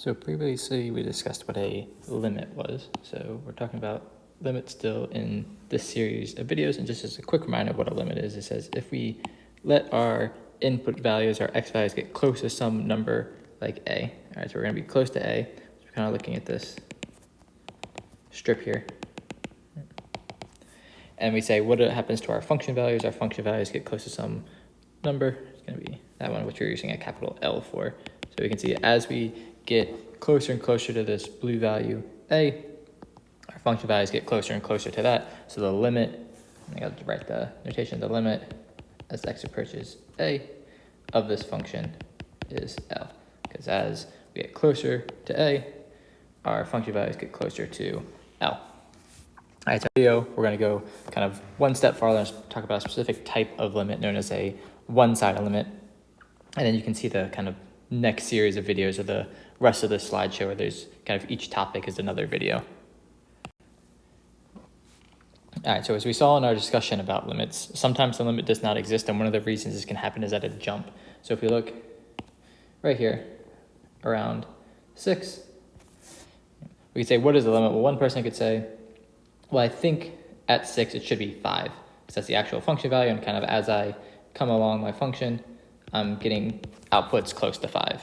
So previously we discussed what a limit was. So we're talking about limits still in this series of videos. And just as a quick reminder of what a limit is, it says if we let our input values, our x values, get close to some number like a. All right, so we're going to be close to a. So we're kind of looking at this strip here. And we say what happens to our function values. Our function values get close to some number. It's going to be that one, which we're using a capital L for. So we can see as we get closer and closer to this blue value a, our function values get closer and closer to that. So the limit, I got to write the notation, the limit as x approaches a of this function is L. Because as we get closer to a, our function values get closer to L. All right, so video, we're going to go kind of one step farther and talk about a specific type of limit known as a one-sided limit. And then you can see the kind of next series of videos of the rest of the slideshow where there's kind of each topic is another video. All right, so as we saw in our discussion about limits, sometimes the limit does not exist, and one of the reasons this can happen is at a jump. So if we look right here, around 6, we could say, what is the limit? Well, one person could say, well, I think at 6 it should be 5, because that's the actual function value, and kind of as I come along my function, I'm getting outputs close to 5.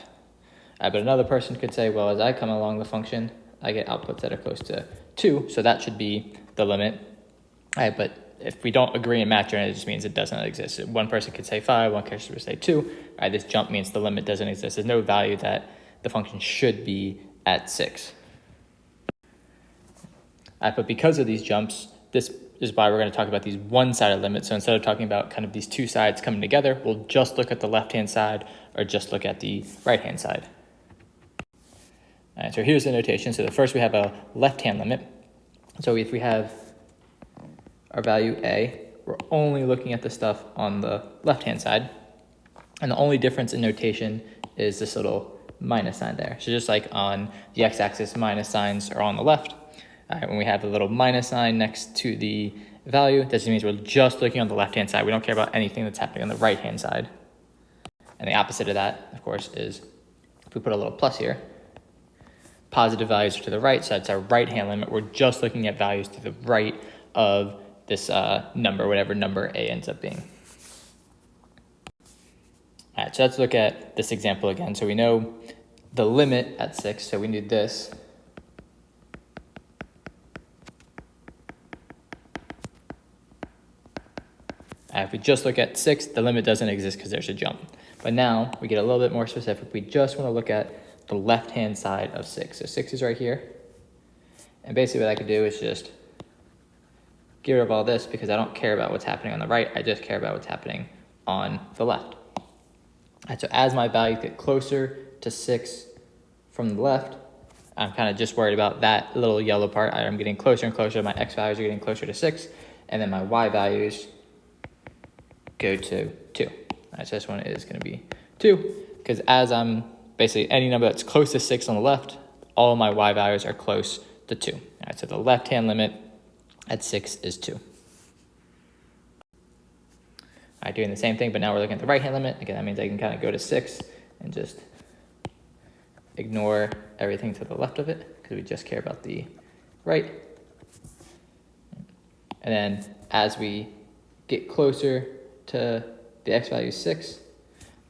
But another person could say, well, as I come along the function, I get outputs that are close to 2, so that should be the limit. But if we don't agree and match, it just means it doesn't exist. One person could say 5, one person would say 2. This jump means the limit doesn't exist. There's no value that the function should be at 6. But because of these jumps, this is why we're going to talk about these one-sided limits. So instead of talking about kind of these two sides coming together, we'll just look at the left-hand side or just look at the right-hand side. All right, so here's the notation. So first we have a left-hand limit. So if we have our value a, we're only looking at the stuff on the left-hand side. And the only difference in notation is this little minus sign there. So just like on the x-axis, minus signs are on the left. When we have the little minus sign next to the value, that just means we're just looking on the left-hand side. We don't care about anything that's happening on the right-hand side. And the opposite of that, of course, is if we put a little plus here, positive values are to the right, so that's our right-hand limit. We're just looking at values to the right of this number, whatever number a ends up being. All right, so let's look at this example again. So we know the limit at 6, so we need this. If we just look at 6, the limit doesn't exist because there's a jump. But now we get a little bit more specific. We just want to look at the left-hand side of 6. So 6 is right here. And basically what I could do is just get rid of all this because I don't care about what's happening on the right. I just care about what's happening on the left. And so as my values get closer to 6 from the left, I'm kind of just worried about that little yellow part. I'm getting closer and closer. My x values are getting closer to 6. And then my y values go to 2. All right, so this one is going to be 2 because as I'm basically any number that's close to 6 on the left, all my y values are close to 2. All right, so the left-hand limit at 6 is 2. All right, doing the same thing, but now we're looking at the right-hand limit. Again, that means I can kind of go to 6 and just ignore everything to the left of it because we just care about the right. And then as we get closer to the x value 6,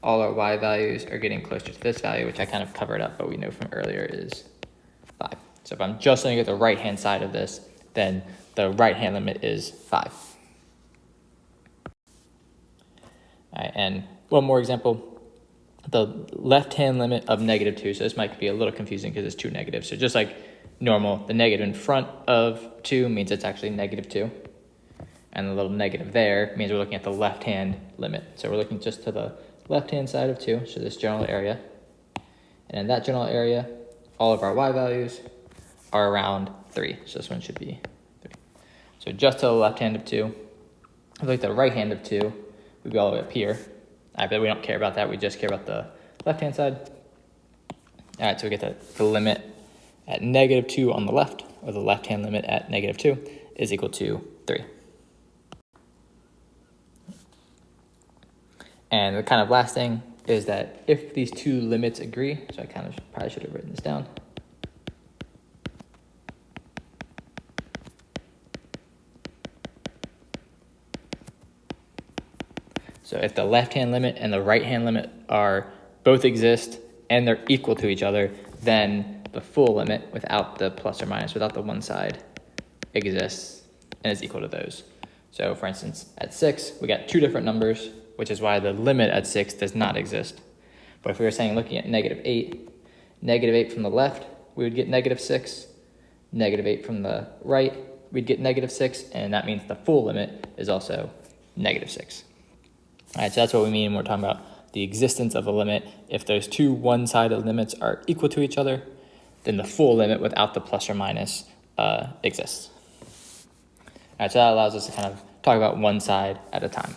all our y values are getting closer to this value, which I kind of covered up, but we know from earlier is 5. So if I'm just looking at the right-hand side of this, then the right-hand limit is 5. All right, and one more example, the left-hand limit of -2. So this might be a little confusing because it's 2 negatives. So just like normal, the negative in front of 2 means it's actually -2. And the little negative there means we're looking at the left-hand limit. So we're looking just to the left-hand side of 2, so this general area. And in that general area, all of our y values are around 3. So this one should be 3. So just to the left hand of 2. If we look at the right hand of 2, we'd be all the way up here. I bet we don't care about that. We just care about the left-hand side. All right, so we get the limit at -2 on the left, or the left-hand limit at -2 is equal to 3. And the kind of last thing is that if these two limits agree, so I kind of probably should have written this down. So if the left-hand limit and the right-hand limit are both exist and they're equal to each other, then the full limit without the plus or minus, without the one side, exists and is equal to those. So for instance, at 6, we got two different numbers, which is why the limit at 6 does not exist. But if we were saying looking at -8 from the left, we would get -6. -8 from the right, we'd get -6, and that means the full limit is also -6. All right, so that's what we mean when we're talking about the existence of a limit. If those two one-sided limits are equal to each other, then the full limit without the plus or minus exists. All right, so that allows us to kind of talk about one side at a time.